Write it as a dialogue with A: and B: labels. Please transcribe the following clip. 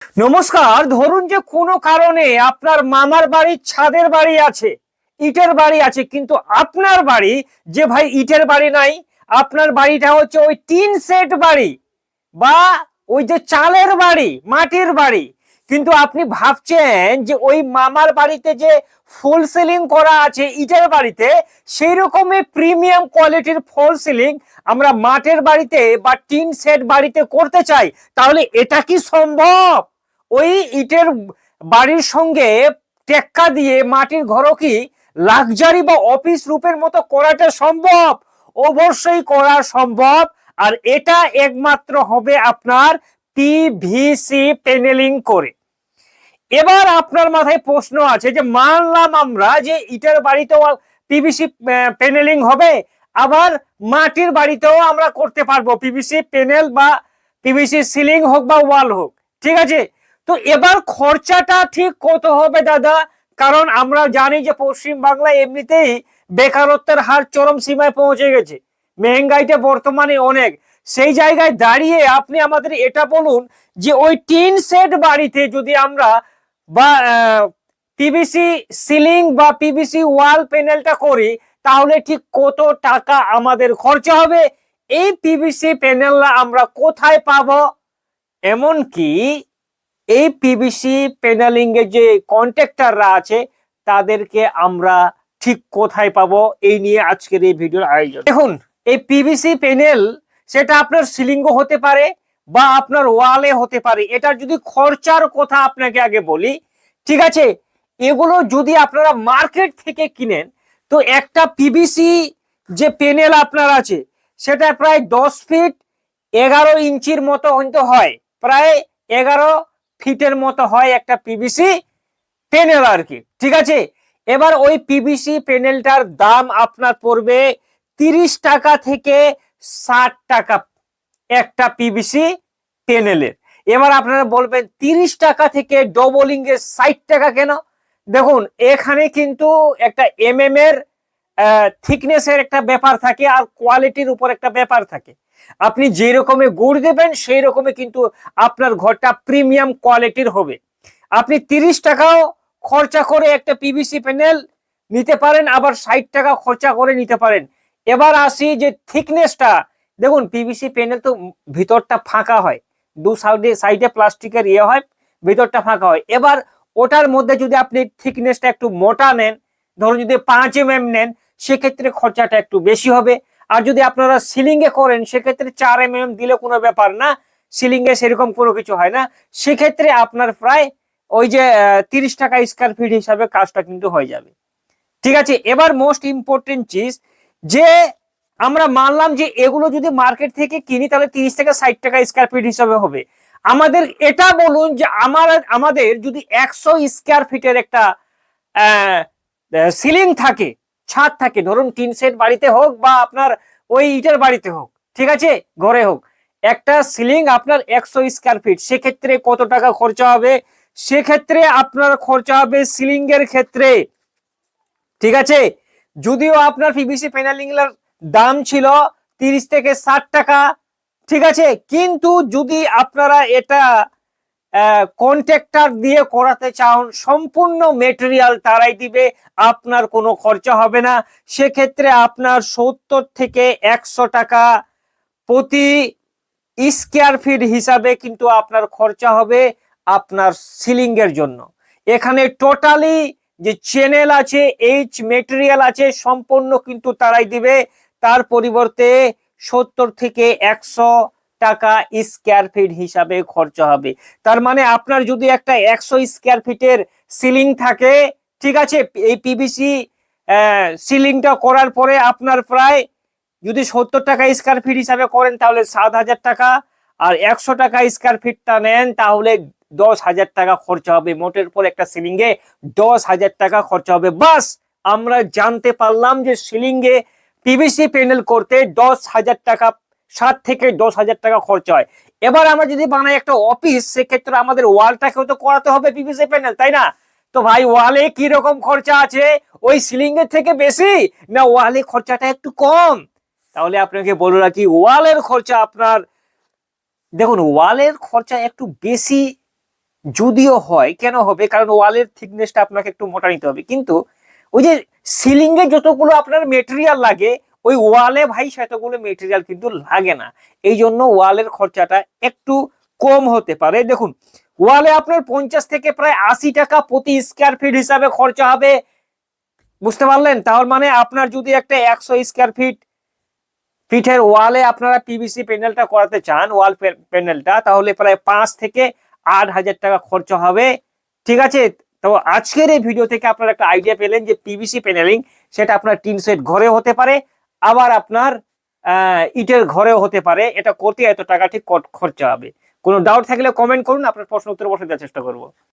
A: নমস্কার। ধরুন যে কোনো কারণে আপনার মামার বাড়ির ছাদের বাড়ি আছে, ইটের বাড়ি আছে, কিন্তু আপনার বাড়ি যে ভাই ইটের বাড়ি নাই, আপনার বাড়িটা হচ্ছে ওই টিন সেট বাড়ি বা ওই যে চালের বাড়ি, মাটির বাড়ি। কিন্তু আপনি ভাবছেন যে ওই মামার বাড়িতে যে ফুল সিলিং করা আছে ইটের বাড়িতে, সেই রকমই প্রিমিয়াম কোয়ালিটির ফল সিলিং আমরা মাটির বাড়িতে বা টিন সেট বাড়িতে করতে চাই। তাহলে এটা কি সম্ভব? ওই ইটের বাড়ির সঙ্গে টেক্কা দিয়ে মাটির ঘরও কি লাক্সারি বা অফিস রূপের মতো করাটা সম্ভব? অবশ্যই করা সম্ভব। আর এটা একমাত্র হবে আপনার পিভিসি প্যানেলিং করে। এবার আপনার মাথায় প্রশ্ন আছে যে মানলাম আমরা যে ইটের বাড়িতেও পিভিসি প্যানেলিং হবে, আবার মাটির বাড়িতেও আমরা করতে পারবো পিভিসি প্যানেল বা পিভিসি সিলিং হোক বা ওয়াল হোক, ঠিক আছে। তো এবার খরচাটা ঠিক কত হবে দাদা? কারণ আমরা জানি যে পশ্চিম বাংলায় এমনিতেই বেকারত্বের হার চরম সীমায় পৌঁছে গেছে, মেহেঙ্গাইটা বর্তমানে অনেক। সেই জায়গায় দাঁড়িয়ে আপনি আমাদের এটা বলুন যে ওই টিন সেট বাড়িতে যদি আমরা বা পিভিসি সিলিং বা পিভিসি ওয়াল প্যানেলটা করি, তাহলে ঠিক কত টাকা আমাদের খরচা হবে? এই পিভিসি প্যানেলটা আমরা কোথায় পাবো? এমনকি এই পিভিসি প্যানেলিং এর যে কন্ট্রাক্টররা আছে তাদেরকে আমরা ঠিক কোথায় পাবো, এই নিয়ে আজকের এই ভিডিওর আয়োজন। দেখুন, এই পিভিসি প্যানেল সেটা আপনার সিলিংও হতে পারে বা আপনার ওয়ালে হতে পারে। এটার যদি খরচার কথা আপনাকে আগে বলি, ঠিক আছে। এগুলো যদি আপনারা মার্কেট থেকে কিনেন, তো একটা পিভিসি যে প্যানেল আপনার আছে সেটা প্রায় 10 ফিট 11 ইঞ্চির মতো হয়তো হয়, প্রায় 11 ফিটের মতো হয় একটা পিভিসি প্যানেল আর কি, ঠিক আছে। এবার ওই পিভিসি প্যানেলটার দাম আপনার পড়বে 30 টাকা থেকে 60 টাকা একটা পিভিসি প্যানেলের। এবার আপনারা বলবেন 30 টাকা থেকে ডবলিং এর 60 টাকা কেন? দেখুন, এখানে কিন্তু একটা এর থিকনেসের একটা ব্যাপার থাকে আর কোয়ালিটির উপর একটা ব্যাপার থাকে। আপনি যে রকমে গুড় দেবেন সেই রকমে কিন্তু আপনার ঘরটা প্রিমিয়াম কোয়ালিটির হবে। আপনি 30 টাকাও খরচা করে একটা পিভিসি প্যানেল নিতে পারেন, আবার 60 টাকা খরচা করে নিতে পারেন। এবার আসি যে থিকনেসটা। দেখুন, পিভিসি প্যানেল তো ভিতরটা ফাঁকা হয়, দু সাইডে সাইডে প্লাস্টিকের ইয়ে হয়, ভিতরটা ফাঁকা হয়। এবার ওটার মধ্যে যদি আপনি থিকনেসটা একটু মোটা নেন, ধরুন যদি 5 mm নেন, সেক্ষেত্রে খরচাটা একটু বেশি হবে। আর যদি আপনারা সিলিং এ করেন সেক্ষেত্রে 4 mm দিলে কোনো ব্যাপার না, সিলিং এ সেরকম কোনো কিছু হয় না। সেক্ষেত্রে আপনার প্রায় ওই যে 30 টাকা স্কয়ার ফিট হিসাবে কাজটা কিন্তু হয়ে যাবে, ঠিক আছে। এবার মোস্ট ইম্পর্টেন্ট চিজ, যে আমরা মানলাম যে এগুলো যদি মার্কেট থেকে কিনি তাহলে 30 থেকে 60 টাকা স্কয়ার ফিট হিসাবে হবে। আমাদের এটা বলুন যে আমাদের যদি 100 স্কয়ার ফিটের একটা সিলিং থাকে, ছাদ থাকে, ধরুন টিন সেট বাড়িতে হোক বা আপনার ওই ইটের বাড়িতে হোক, ঠিক আছে, ঘরে হোক, একটা সিলিং আপনার 100 স্কয়ার ফিট, সেক্ষেত্রে কত টাকা খরচা হবে? সেক্ষেত্রে আপনার খরচা হবে সিলিং এর ক্ষেত্রে, ঠিক আছে, যদিও আপনার পিভিসি প্যানেলিং এর দাম ছিল 30 থেকে 60 টাকা, ঠিক আছে, কিন্তু যদি আপনারা এটা কন্ট্রাক্টর দিয়ে করাতে চান, সম্পূর্ণ মেটেরিয়াল তারাই দিবে, আপনার কোনো খরচা হবে না। সেক্ষেত্রে আপনার 70 থেকে 100 টাকা প্রতি স্কয়ার ফিট হিসাবে কিন্তু আপনার খরচা হবে আপনার সিলিং এর জন্য। এখানে টোটালি যে চ্যানেল আছে, এইচ মেটেরিয়াল আছে, সম্পূর্ণ কিন্তু তারাই দিবে। তার পরিবর্তে 70 থেকে 100 টাকা স্কয়ার ফিট হিসাবে খরচা হবে। তার মানে আপনার যদি একটা 100 স্কয়ার ফিটের সিলিং থাকে, ঠিক আছে, এই পিভিসি সিলিংটা করার পরে আপনার প্রায় যদি 70 টাকা স্কয়ার ফিট হিসাবে করেন তাহলে 7,000 টাকা, আর 100 টাকা স্কয়ার ফিটটা নেন তাহলে 10,000 টাকা খরচা হবে। মোটের পর একটা সিলিং এ 10,000 টাকা খরচা হবে। বাস আমরা জানতে পারলাম যে সিলিং এ পিভিসি প্যানেল করতে 10,000 টাকা, 7 থেকে 10,000 টাকা খরচা হয়। এবার আমরা যদি বানাই একটা অফিস, সেক্ষেত্রে আমাদের ওয়ালটাকেও তো করাতে হবে পিভিসি প্যানেল, তাই না? তো ভাই, ওয়ালে কি রকম খরচা আছে? ওই সিলিং এর থেকে বেশি না ওয়ালে খরচাটা একটু কম? তাহলে আপনাকে বলে রাখি, ওয়ালের খরচা আপনার, দেখুন, ওয়ালের খরচা একটু বেশি যদিও হয়, কেন হবে, কারণ ওয়ালের থিকনেসটা আপনাকে একটু মোটা নিতে হবে, কিন্তু ওই যে সিলিং এ যতগুলো আপনার মেটেরিয়াল লাগে ওই ওয়ালে ভাই সেতগুলো মেটেরিয়াল কিন্তু লাগে না। এই জন্য ওয়ালের খরচাটা একটু কম হতে পারে। দেখুন, ওয়ালে আপনার 50 থেকে প্রায় 80 টাকা প্রতি স্কোয়ার ফিট হিসাবে খরচা হবে, বুঝতে পারলেন? তার মানে আপনার যদি একটা 100 স্কোয়ার ফিটের ওয়ালে আপনারা পিভিসি প্যানেলটা করাতে চান, ওয়াল প্যানেলটা, তাহলে প্রায় 5 থেকে 8 হাজার টাকা খরচা হবে। ঠিক আছে? তো আজকের এই ভিডিও থেকে আপনারা একটা আইডিয়া পেলেন যে পিভিসি প্যানেলিং সেটা আপনার টিন সেট ঘরে হতে পারে, আবার আপনার ইটের ঘরেও হতে পারে। এটা করতে এত টাকা ঠিক খরচা হবে। কোনো ডাউট থাকলে কমেন্ট করুন, আপনার প্রশ্ন উত্তর বসে দেওয়ার চেষ্টা করবো।